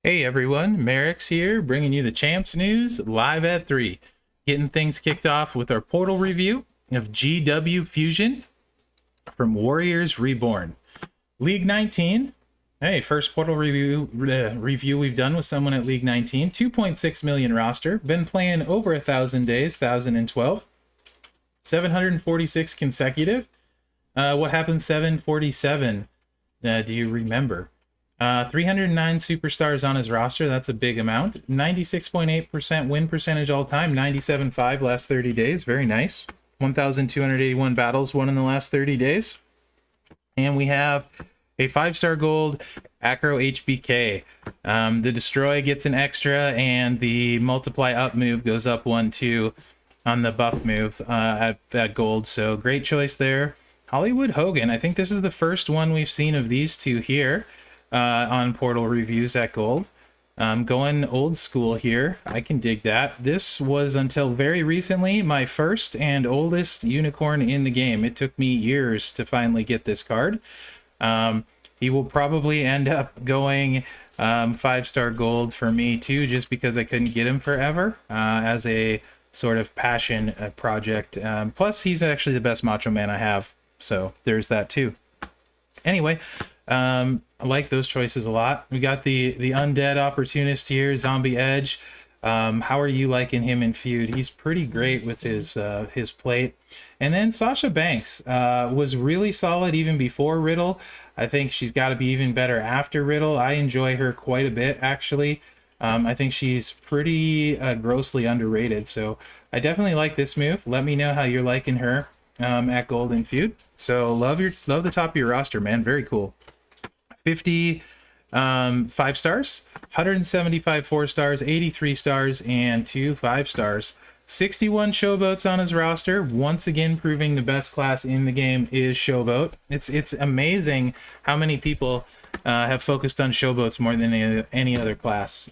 Hey everyone, Mherex here, bringing you the Champs news live at 3. Getting things kicked off with our portal review of GW Fusion from Warriors Reborn. League 19. Hey, first portal review we've done with someone at League 19. 2.6 million roster. Been playing over 1,000 days, 1,012. 746 consecutive. What happened 747? Do you remember? 309 superstars on his roster. That's a big amount. 96.8% win percentage all time. 97.5 last 30 days. Very nice. 1,281 battles won in the last 30 days. And we have a 5-star gold Acro HBK. The destroy gets an extra, and the multiply up move goes up 1-2 on the buff move at gold. So great choice there. Hollywood Hogan. I think this is the first one we've seen of these two here. On portal reviews at gold. Going old school here. I can dig that. This was until very recently my first and oldest unicorn in the game. It took me years to finally get this card. He will probably end up going 5-star gold for me too, just because I couldn't get him forever as a sort of passion project. Plus he's actually the best Macho Man I have, so there's that too. Anyway, I like those choices a lot. We got the undead opportunist here, Zombie Edge. How are you liking him in feud? He's pretty great with his plate. And then Sasha Banks was really solid even before Riddle. I think she's got to be even better after Riddle. I enjoy her quite a bit, actually. I think she's pretty grossly underrated. So I definitely like this move. Let me know how you're liking her at Gold in feud. So love the top of your roster, man. Very cool. 50 5 stars, 175 4 stars, 83 stars, and 2 5 stars. 61 showboats on his roster, once again proving the best class in the game is showboat. It's amazing how many people have focused on showboats more than any other class.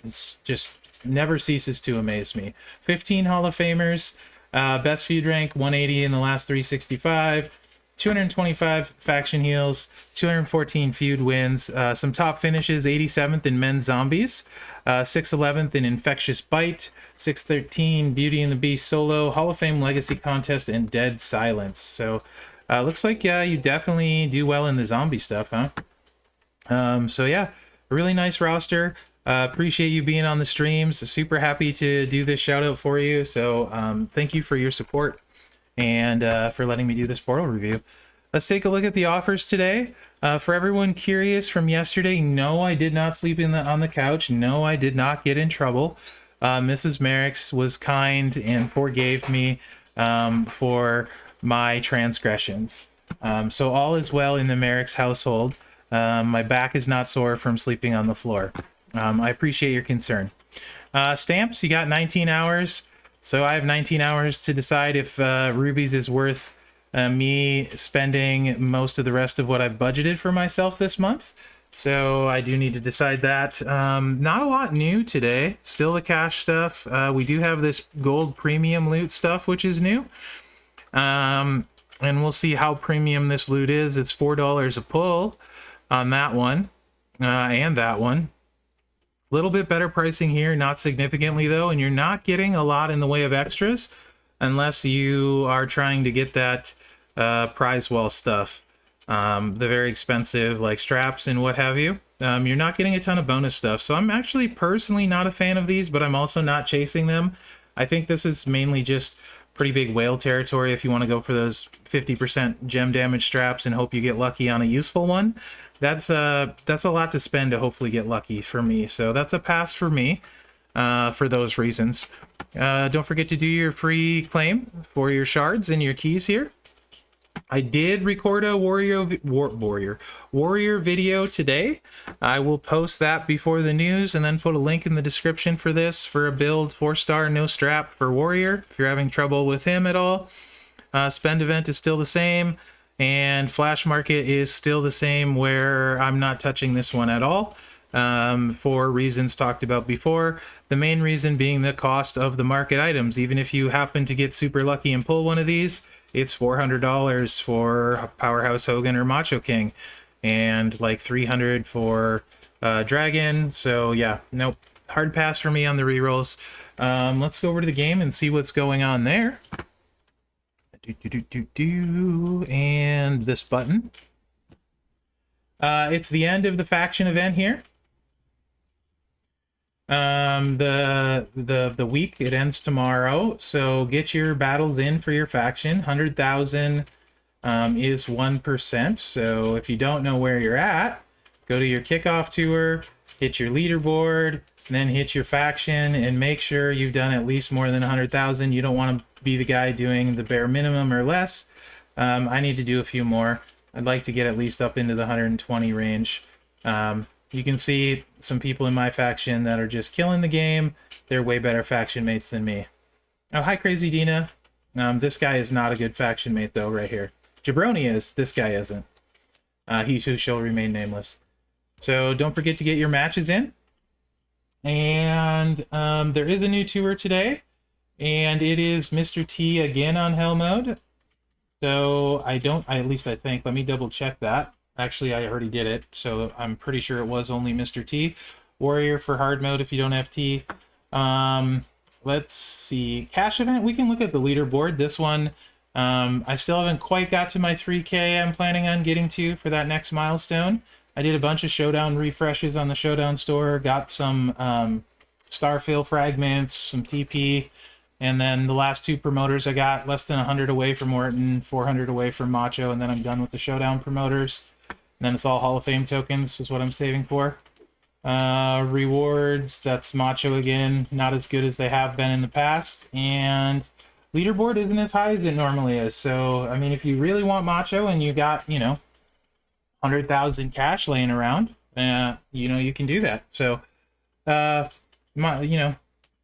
It's just never ceases to amaze me. 15 Hall of Famers, best feud rank 180 in the last 365. 225 faction heals, 214 feud wins, some top finishes, 87th in men's zombies, 611th in infectious bite, 613 Beauty and the Beast solo, Hall of Fame legacy contest, and dead silence. So looks like you definitely do well in the zombie stuff, huh? So yeah, a really nice roster. Appreciate you being on the streams. Super happy to do this shout out for you. So thank you for your support and for letting me do this portal review. Let's take a look at the offers today. For everyone curious from yesterday, no, I did not sleep on the couch. No, I did not get in trouble. Mrs. Mherex was kind and forgave me for my transgressions. So all is well in the Mherex household. My back is not sore from sleeping on the floor. I appreciate your concern. Stamps, you got 19 hours. So I have 19 hours to decide if Rubies is worth me spending most of the rest of what I've budgeted for myself this month. So I do need to decide that. Not a lot new today. Still the cash stuff. We do have this gold premium loot stuff, which is new. And we'll see how premium this loot is. It's $4 a pull on that one and that one. Little bit better pricing here, not significantly though, and you're not getting a lot in the way of extras unless you are trying to get that prize wall stuff, the very expensive like straps and what have you. You're not getting a ton of bonus stuff, so I'm actually personally not a fan of these, but I'm also not chasing them. I think this is mainly just pretty big whale territory if you want to go for those 50% gem damage straps and hope you get lucky on a useful one. That's a lot to spend to hopefully get lucky for me. So that's a pass for me for those reasons. Don't forget to do your free claim for your shards and your keys here. I did record a warrior video today. I will post that before the news and then put a link in the description for this for a build 4-star no strap for warrior. If you're having trouble with him at all, spend event is still the same. And Flash Market is still the same, where I'm not touching this one at all for reasons talked about before. The main reason being the cost of the market items. Even if you happen to get super lucky and pull one of these, it's $400 for Powerhouse Hogan or Macho King, and like $300 for dragon. So yeah, nope, hard pass for me on the rerolls. Let's go over to the game and see what's going on there. And this button. It's the end of the faction event here. The week, it ends tomorrow, so get your battles in for your faction. 100,000 is 1%, so if you don't know where you're at, go to your kickoff tour, hit your leaderboard, then hit your faction, and make sure you've done at least more than 100,000. You don't want to be the guy doing the bare minimum or less. I need to do a few more. I'd like to get at least up into the 120 range. You can see some people in my faction that are just killing the game. They're way better faction mates than me. Oh, hi, Crazy Dina. This guy is not a good faction mate, though, right here. Jabroni is. This guy isn't. He who shall remain nameless. So don't forget to get your matches in. And there is a new tour today. And it is Mr. T again on Hell mode. So at least I think. Let me double check that. Actually, I already did it, so I'm pretty sure it was only Mr. T. Warrior for hard mode if you don't have T. Let's see. Cash event, we can look at the leaderboard. This one, I still haven't quite got to my 3K I'm planning on getting to for that next milestone. I did a bunch of Showdown refreshes on the Showdown store, got some Starfill fragments, some TP, and then the last two promoters I got less than 100 away from Orton, 400 away from Macho, and then I'm done with the Showdown promoters. And then it's all Hall of Fame tokens is what I'm saving for. Rewards, that's Macho again. Not as good as they have been in the past. And leaderboard isn't as high as it normally is. So, I mean, if you really want Macho and you got, 100,000 cash laying around, you can do that. So,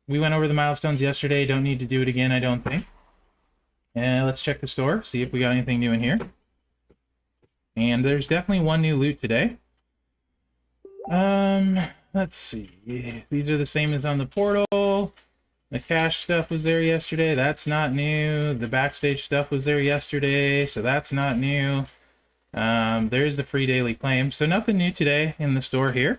we went over the milestones yesterday. Don't need to do it again, I don't think. And let's check the store, see if we got anything new in here. And there's definitely one new loot today. Let's see. These are the same as on the portal. The cash stuff was there yesterday. That's not new. The backstage stuff was there yesterday, so that's not new. There's the free daily claim. So nothing new today in the store here.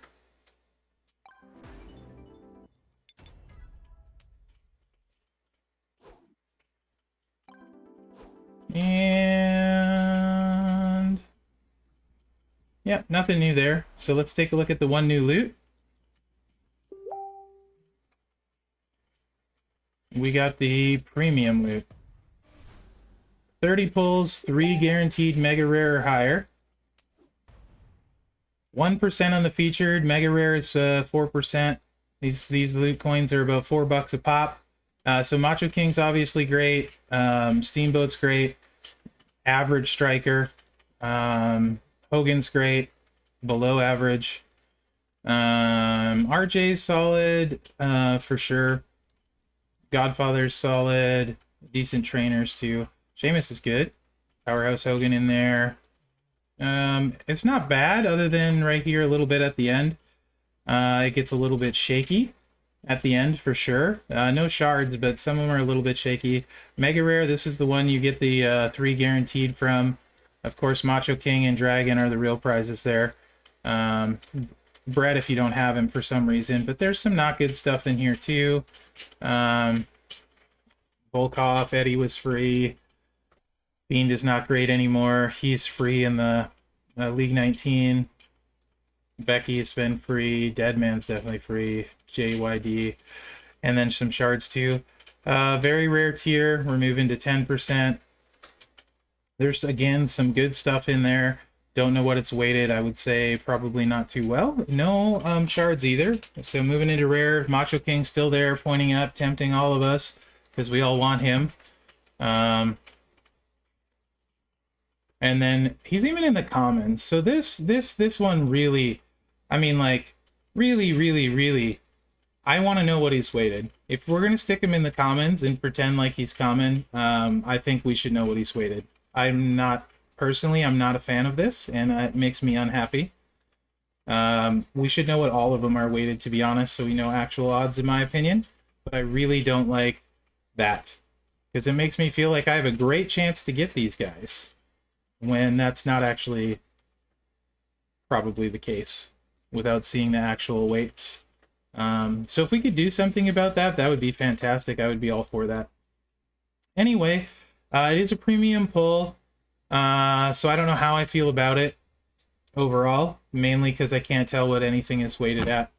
And yeah, nothing new there. So let's take a look at the one new loot. We got the premium loot. 30 pulls, 3 guaranteed mega rare or higher. 1% on the featured, mega rare is 4%. These loot coins are about $4 a pop. So Macho King's obviously great. Steamboat's great. Average Striker. Hogan's great. Below average. RJ's solid for sure. Godfather's solid. Decent trainers too. Sheamus is good. Powerhouse Hogan in there. It's not bad other than right here a little bit at the end. It gets a little bit shaky at the end for sure. No shards, but some of them are a little bit shaky. Mega Rare, this is the one you get the 3 guaranteed from. Of course, Macho King and Dragon are the real prizes there. Brett if you don't have him for some reason, but there's some not good stuff in here too. Volkov, Eddie was free. Fiend is not great anymore. He's free in the League 19. Becky's been free. Deadman's definitely free. JYD. And then some shards too. Very rare tier. We're moving to 10%. There's, again, some good stuff in there. Don't know what it's weighted. I would say probably not too well. No shards either. So moving into rare. Macho King's still there, pointing up, tempting all of us, because we all want him. And then he's even in the commons. So this one really, I mean, like, really, I want to know what he's weighted. If we're going to stick him in the commons and pretend like he's common, I think we should know what he's weighted. I'm not a fan of this, and it makes me unhappy. We should know what all of them are weighted, to be honest, so we know actual odds, in my opinion. But I really don't like that, because it makes me feel like I have a great chance to get these guys, when that's not actually probably the case. without seeing the actual weights. So if we could do something about that, that would be fantastic. I would be all for that. Anyway, it is a premium pull, so I don't know how I feel about it overall, mainly because I can't tell what anything is weighted at.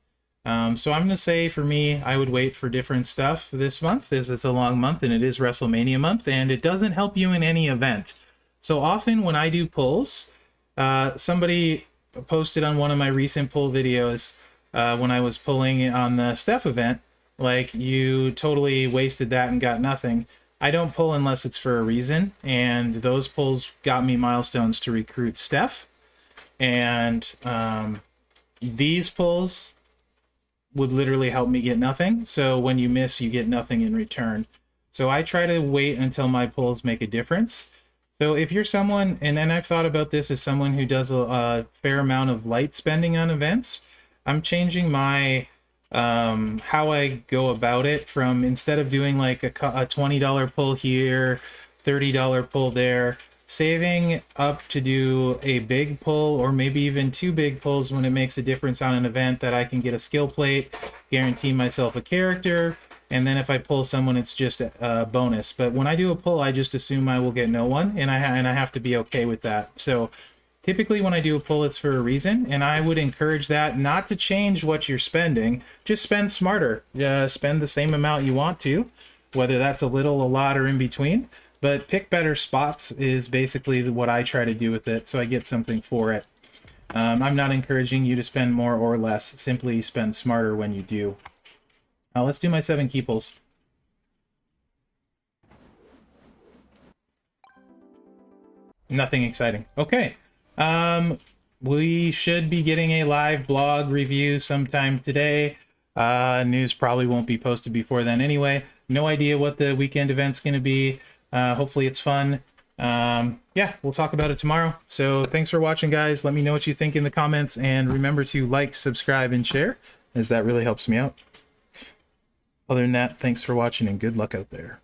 So I'm going to say for me, I would wait for different stuff this month, as it's a long month and it is WrestleMania month, and it doesn't help you in any event. So often when I do pulls, somebody posted on one of my recent pull videos when I was pulling on the Steph event, like, you totally wasted that and got nothing. I don't pull unless it's for a reason, and those pulls got me milestones to recruit Steph. And these pulls would literally help me get nothing. So when you miss, you get nothing in return. So I try to wait until my pulls make a difference. So if you're someone, and I've thought about this as someone who does a fair amount of light spending on events, I'm changing my how I go about it from, instead of doing like a $20 pull here, $30 pull there, saving up to do a big pull or maybe even two big pulls when it makes a difference on an event, that I can get a skill plate, guarantee myself a character, and then if I pull someone, it's just a bonus. But when I do a pull, I just assume I will get no one, and I have to be okay with that. So typically when I do a pull, it's for a reason, and I would encourage that not to change what you're spending. Just spend smarter. Spend the same amount you want to, whether that's a little, a lot, or in between. But pick better spots is basically what I try to do with it, so I get something for it. I'm not encouraging you to spend more or less. Simply spend smarter when you do. Let's do my 7 key pulls. Nothing exciting. Okay. We should be getting a live blog review sometime today. News probably won't be posted before then anyway. No idea what the weekend event's going to be. Hopefully it's fun. Yeah, we'll talk about it tomorrow. So thanks for watching, guys. Let me know what you think in the comments, and remember to like, subscribe, and share, as that really helps me out. Other than that, thanks for watching and good luck out there.